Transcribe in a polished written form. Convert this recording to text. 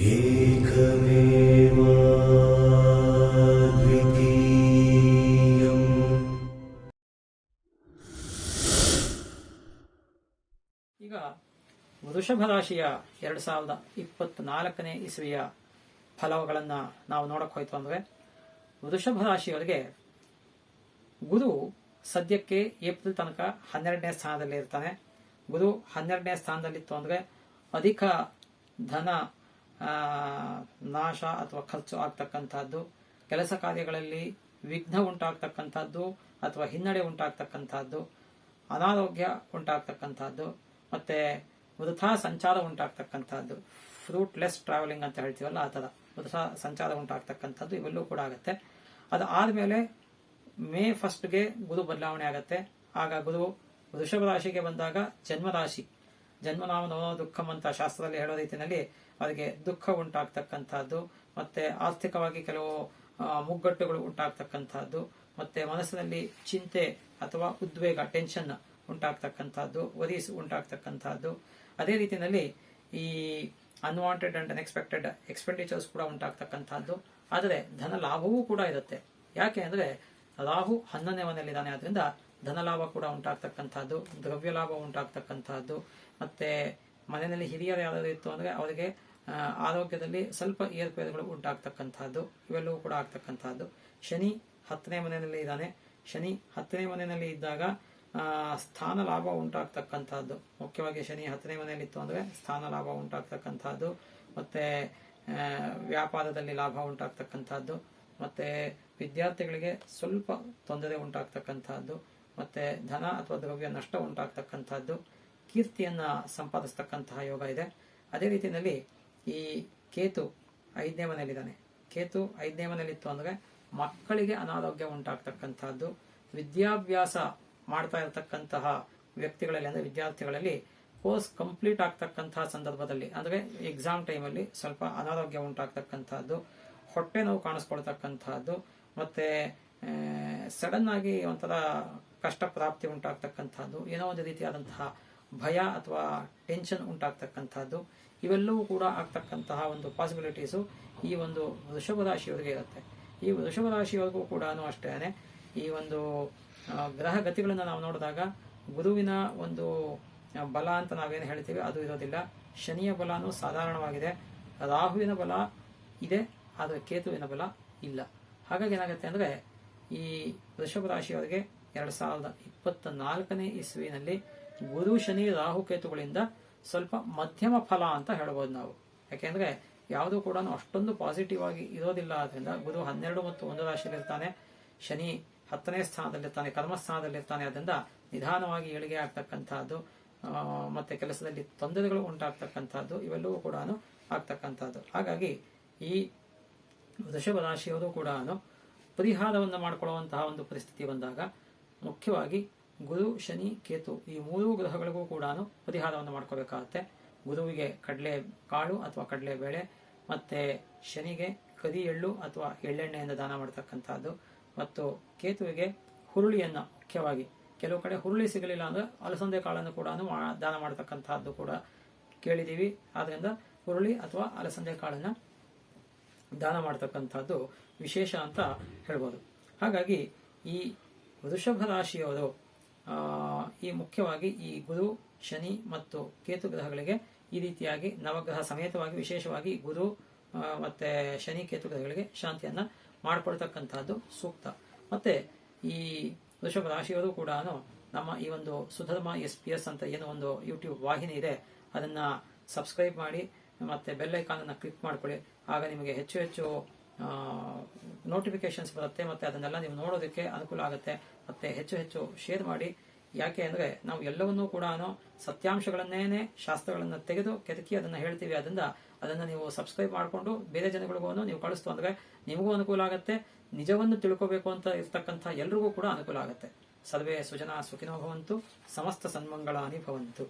ಏಕಮೇವ ದ್ವಿತೀಯಂ. ಈಗ ವೃಷಭ ರಾಶಿಯ 2024ನೇ ಇಸವಿಯ ಫಲಗಳನ್ನು ನಾವು ನೋಡಕ್ ಹೋಯ್ತು ಅಂದ್ರೆ, ವೃಷಭ ರಾಶಿಯವರಿಗೆ ಗುರು ಸದ್ಯಕ್ಕೆ ಏಪ್ರಿಲ್ ತನಕ 12ನೇ ಸ್ಥಾನದಲ್ಲಿ ಇರ್ತಾನೆ. ಗುರು 12ನೇ ಸ್ಥಾನದಲ್ಲಿತ್ತು ಅಂದ್ರೆ ಅಧಿಕ ಧನ ನಾಶ ಅಥವಾ ಖರ್ಚು ಆಗ್ತಕ್ಕಂಥದ್ದು, ಕೆಲಸ ಕಾರ್ಯಗಳಲ್ಲಿ ವಿಘ್ನ ಉಂಟಾಗ್ತಕ್ಕಂಥದ್ದು ಅಥವಾ ಹಿನ್ನಡೆ ಉಂಟಾಗ್ತಕ್ಕಂಥದ್ದು, ಅನಾರೋಗ್ಯ ಉಂಟಾಗ್ತಕ್ಕಂಥದ್ದು, ಮತ್ತೆ ವೃಥಾ ಸಂಚಾರ ಉಂಟಾಗ್ತಕ್ಕಂಥದ್ದು, ಫ್ರೂಟ್ಲೆಸ್ ಟ್ರಾವೆಲಿಂಗ್ ಅಂತ ಹೇಳ್ತೀವಲ್ಲ ಆ ಥರ ವೃಥಾ ಸಂಚಾರ ಉಂಟಾಗ್ತಕ್ಕಂಥದ್ದು ಇವೆಲ್ಲವೂ ಕೂಡ ಆಗುತ್ತೆ. ಅದು ಆದಮೇಲೆ ಮೇ 1ಗೆ ಗುರು ಬದಲಾವಣೆ ಆಗುತ್ತೆ. ಆಗ ಗುರು ವೃಷಭ ರಾಶಿಗೆ ಬಂದಾಗ ಜನ್ಮರಾಶಿ, ಜನ್ಮನಾಮ ನವೋ ದುಃಖಂ ಅಂತ ಶಾಸ್ತ್ರದಲ್ಲಿ ಹೇಳೋ ರೀತಿಯಲ್ಲಿ ಅವರಿಗೆ ದುಃಖ ಉಂಟಾಗ್ತಕ್ಕಂಥದ್ದು, ಮತ್ತೆ ಆರ್ಥಿಕವಾಗಿ ಕೆಲವು ಮುಗ್ಗಟ್ಟುಗಳು ಉಂಟಾಗ್ತಕ್ಕಂಥದ್ದು, ಮತ್ತೆ ಮನಸ್ಸಿನಲ್ಲಿ ಚಿಂತೆ ಅಥವಾ ಉದ್ವೇಗ ಟೆನ್ಷನ್ ಉಂಟಾಗ್ತಕ್ಕಂಥದ್ದು, ವರೀಸ್ ಉಂಟಾಗ್ತಕ್ಕಂಥದ್ದು. ಅದೇ ರೀತಿಯಲ್ಲಿ ಈ ಅನ್ವಾಂಟೆಡ್ ಅಂಡ್ ಅನ್ಎಕ್ಸ್ಪೆಕ್ಟೆಡ್ ಎಕ್ಸ್ಪೆಂಡಿಚರ್ಸ್ ಕೂಡ ಉಂಟಾಗ್ತಕ್ಕಂಥದ್ದು. ಆದರೆ ಧನ ಲಾಭವೂ ಕೂಡ ಇರುತ್ತೆ. ಯಾಕೆ ಅಂದ್ರೆ ರಾಹು 11ನೇ ಮನೆಯಲ್ಲಿದ್ದಾನೆ. ಆದ್ರಿಂದ ಧನ ಲಾಭ ಕೂಡ ಉಂಟಾಗ್ತಕ್ಕಂಥದ್ದು, ದ್ರವ್ಯ ಲಾಭ ಉಂಟಾಗ್ತಕ್ಕಂಥದ್ದು, ಮತ್ತೆ ಮನೆಯಲ್ಲಿ ಹಿರಿಯರು ಯಾರಾದರೂ ಇತ್ತು ಅಂದ್ರೆ ಅವರಿಗೆ ಆರೋಗ್ಯದಲ್ಲಿ ಸ್ವಲ್ಪ ಏರ್ಪೇರುಗಳು ಉಂಟಾಗ್ತಕ್ಕಂಥದ್ದು ಇವೆಲ್ಲವೂ ಕೂಡ ಆಗ್ತಕ್ಕಂಥದ್ದು. ಶನಿ 10ನೇ ಮನೆಯಲ್ಲಿ ಇದ್ದಾನೆ. ಶನಿ 10ನೇ ಮನೆಯಲ್ಲಿ ಇದ್ದಾಗ ಸ್ಥಾನ ಲಾಭ ಉಂಟಾಗ್ತಕ್ಕಂಥದ್ದು, ಮುಖ್ಯವಾಗಿ ಶನಿ 10ನೇ ಮನೆಯಲ್ಲಿತ್ತು ಅಂದ್ರೆ ಸ್ಥಾನ ಲಾಭ ಉಂಟಾಗ್ತಕ್ಕಂಥದ್ದು, ಮತ್ತೆ ವ್ಯಾಪಾರದಲ್ಲಿ ಲಾಭ ಉಂಟಾಗ್ತಕ್ಕಂಥದ್ದು, ಮತ್ತೆ ವಿದ್ಯಾರ್ಥಿಗಳಿಗೆ ಸ್ವಲ್ಪ ತೊಂದರೆ ಉಂಟಾಗ್ತಕ್ಕಂಥದ್ದು, ಮತ್ತೆ ಧನ ಅಥವಾ ದ್ರವ್ಯ ನಷ್ಟ ಉಂಟಾಗ್ತಕ್ಕಂಥದ್ದು, ಕೀರ್ತಿಯನ್ನ ಸಂಪಾದಿಸ್ತಕ್ಕಂತಹ ಯೋಗ ಇದೆ. ಅದೇ ರೀತಿಯಲ್ಲಿ ಈ ಕೇತು 5ನೇ ಮನೆಯಲ್ಲಿದ್ದಾನೆ. ಕೇತು 5ನೇ ಮನೆಯಲ್ಲಿತ್ತು ಅಂದ್ರೆ ಮಕ್ಕಳಿಗೆ ಅನಾರೋಗ್ಯ ಉಂಟಾಗ್ತಕ್ಕಂಥದ್ದು, ವಿದ್ಯಾಭ್ಯಾಸ ಮಾಡ್ತಾ ಇರತಕ್ಕಂತಹ ವ್ಯಕ್ತಿಗಳಲ್ಲಿ ಅಂದ್ರೆ ವಿದ್ಯಾರ್ಥಿಗಳಲ್ಲಿ ಕೋರ್ಸ್ ಕಂಪ್ಲೀಟ್ ಆಗ್ತಕ್ಕಂತಹ ಸಂದರ್ಭದಲ್ಲಿ ಅಂದ್ರೆ ಎಕ್ಸಾಮ್ ಟೈಮಲ್ಲಿ ಸ್ವಲ್ಪ ಅನಾರೋಗ್ಯ ಉಂಟಾಗ್ತಕ್ಕಂಥದ್ದು, ಹೊಟ್ಟೆ ನೋವು ಕಾಣಿಸ್ಕೊಳ್ತಕ್ಕಂಥದ್ದು, ಮತ್ತೆ ಸಡನ್ ಆಗಿ ಒಂಥರ ಕಷ್ಟ ಪ್ರಾಪ್ತಿ ಉಂಟಾಗ್ತಕ್ಕಂಥದ್ದು, ಏನೋ ಒಂದು ರೀತಿಯಾದಂತಹ ಭಯ ಅಥವಾ ಟೆನ್ಷನ್ ಉಂಟಾಗ್ತಕ್ಕಂಥದ್ದು ಇವೆಲ್ಲವೂ ಕೂಡ ಆಗ್ತಕ್ಕಂತಹ ಒಂದು ಪಾಸಿಬಿಲಿಟೀಸು ಈ ಒಂದು ವೃಷಭ ರಾಶಿಯವರಿಗೆ ಇರುತ್ತೆ. ಈ ವೃಷಭ ರಾಶಿಯವರೆಗೂ ಕೂಡ ಅಷ್ಟೇನೆ ಈ ಒಂದು ಗ್ರಹ ಗತಿಗಳನ್ನು ನಾವು ನೋಡಿದಾಗ ಗುರುವಿನ ಒಂದು ಬಲ ಅಂತ ನಾವೇನು ಹೇಳ್ತೀವಿ ಅದು ಇರೋದಿಲ್ಲ. ಶನಿಯ ಬಲನೂ ಸಾಧಾರಣವಾಗಿದೆ, ರಾಹುವಿನ ಬಲ ಇದೆ, ಆದರೆ ಕೇತುವಿನ ಬಲ ಇಲ್ಲ. ಹಾಗಾಗಿ ಏನಾಗುತ್ತೆ ಅಂದ್ರೆ ಈ ವೃಷಭ ರಾಶಿಯವರಿಗೆ 2024ನೇ ಇಸ್ವಿನಲ್ಲಿ ಗುರು ಶನಿ ರಾಹು ಕೇತುಗಳಿಂದ ಸ್ವಲ್ಪ ಮಧ್ಯಮ ಫಲ ಅಂತ ಹೇಳ್ಬೋದು ನಾವು. ಯಾಕೆಂದ್ರೆ ಯಾವುದೂ ಕೂಡ ಅಷ್ಟೊಂದು ಪಾಸಿಟಿವ್ ಆಗಿ ಇರೋದಿಲ್ಲ. ಆದ್ರಿಂದ ಗುರು 12 ಮತ್ತು 1 ರಾಶಿಯಲ್ಲಿರ್ತಾನೆ, ಶನಿ 10ನೇ ಸ್ಥಾನದಲ್ಲಿರ್ತಾನೆ, ಕರ್ಮಸ್ಥಾನದಲ್ಲಿರ್ತಾನೆ. ಅದರಿಂದ ನಿಧಾನವಾಗಿ ಏಳಿಗೆ ಆಗ್ತಕ್ಕಂಥದ್ದು, ಮತ್ತೆ ಕೆಲಸದಲ್ಲಿ ತೊಂದರೆಗಳು ಉಂಟಾಗ್ತಕ್ಕಂಥದ್ದು ಇವೆಲ್ಲವೂ ಕೂಡ ಆಗ್ತಕ್ಕಂಥದ್ದು. ಹಾಗಾಗಿ ಈ ವೃಷಭ ರಾಶಿಯವರು ಕೂಡ ಪರಿಹಾರವನ್ನು ಮಾಡಿಕೊಳ್ಳುವಂತಹ ಒಂದು ಪರಿಸ್ಥಿತಿ ಬಂದಾಗ ಮುಖ್ಯವಾಗಿ ಗುರು ಶನಿ ಕೇತು ಈ 3 ಗ್ರಹಗಳಿಗೂ ಕೂಡ ಪರಿಹಾರವನ್ನು ಮಾಡ್ಕೋಬೇಕಾಗತ್ತೆ. ಗುರುವಿಗೆ ಕಡಲೆ ಕಾಳು ಅಥವಾ ಕಡಲೆ ಬೇಳೆ, ಮತ್ತೆ ಶನಿಗೆ ಕರಿ ಎಳ್ಳು ಅಥವಾ ಎಳ್ಳೆಣ್ಣೆಯಿಂದ ದಾನ ಮಾಡತಕ್ಕಂಥದ್ದು, ಮತ್ತು ಕೇತುವಿಗೆ ಹುರುಳಿಯನ್ನ, ಮುಖ್ಯವಾಗಿ ಕೆಲವು ಕಡೆ ಹುರುಳಿ ಸಿಗಲಿಲ್ಲ ಅಂದ್ರೆ ಅಲಸಂದೆ ಕಾಳನ್ನು ಕೂಡ ದಾನ ಮಾಡತಕ್ಕಂಥದ್ದು ಕೂಡ ಕೇಳಿದೀವಿ. ಆದ್ರಿಂದ ಹುರುಳಿ ಅಥವಾ ಅಲಸಂದೆ ಕಾಳನ್ನ ದಾನ ಮಾಡತಕ್ಕಂಥದ್ದು ವಿಶೇಷ ಅಂತ ಹೇಳ್ಬೋದು. ಹಾಗಾಗಿ ಈ ವೃಷಭ ರಾಶಿಯವರು ಈ ಮುಖ್ಯವಾಗಿ ಈ ಗುರು ಶನಿ ಮತ್ತು ಕೇತು ಗ್ರಹಗಳಿಗೆ ಈ ರೀತಿಯಾಗಿ ನವಗ್ರಹ ಸಮೇತವಾಗಿ ವಿಶೇಷವಾಗಿ ಗುರು ಮತ್ತೆ ಶನಿ ಕೇತು ಗ್ರಹಗಳಿಗೆ ಶಾಂತಿಯನ್ನ ಮಾಡಿಕೊಳ್ತಕ್ಕಂಥದ್ದು ಸೂಕ್ತ. ಮತ್ತೆ ಈ ವೃಷಭ ರಾಶಿಯವರು ಕೂಡ ನಮ್ಮ ಈ ಒಂದು ಸುಧರ್ಮ SPS ಅಂತ ಏನೋ ಒಂದು ಯೂಟ್ಯೂಬ್ ವಾಹಿನಿ ಇದೆ, ಅದನ್ನ ಸಬ್ಸ್ಕ್ರೈಬ್ ಮಾಡಿ ಮತ್ತೆ ಬೆಲ್ ಐಕಾನ್ ಅನ್ನ ಕ್ಲಿಕ್ ಮಾಡ್ಕೊಳ್ಳಿ. ಆಗ ನಿಮಗೆ ಹೆಚ್ಚು ಹೆಚ್ಚು ನೋಟಿಫಿಕೇಶನ್ಸ್ ಬರುತ್ತೆ, ಮತ್ತೆ ಅದನ್ನೆಲ್ಲ ನೀವು ನೋಡೋದಕ್ಕೆ ಅನುಕೂಲ ಆಗುತ್ತೆ. ಮತ್ತೆ ಹೆಚ್ಚು ಹೆಚ್ಚು ಶೇರ್ ಮಾಡಿ. ಯಾಕೆ ಅಂದ್ರೆ ನಾವು ಎಲ್ಲವನ್ನೂ ಕೂಡ ಸತ್ಯಾಂಶಗಳನ್ನೇನೆ ಶಾಸ್ತ್ರಗಳನ್ನ ತೆಗೆದು ಕೆದಕಿ ಅದನ್ನ ಹೇಳ್ತೀವಿ. ಅದರಿಂದ ಅದನ್ನ ನೀವು ಸಬ್ಸ್ಕ್ರೈಬ್ ಮಾಡಿಕೊಂಡು ಬೇರೆ ಜನಗಳಿಗೂ ನೀವು ಕಳಿಸ್ತು ಅಂದ್ರೆ ನಿಮಗೂ ಅನುಕೂಲ ಆಗುತ್ತೆ, ನಿಜವನ್ನು ತಿಳ್ಕೋಬೇಕು ಅಂತ ಇರ್ತಕ್ಕಂಥ ಎಲ್ರಿಗೂ ಕೂಡ ಅನುಕೂಲ ಆಗುತ್ತೆ. ಸರ್ವೇ ಸುಜನಾ ಸುಖಿನೋ ಭವಂತು, ಸಮಸ್ತ ಸನ್ಮಂಗಳಾನಿ ಭವಂತು.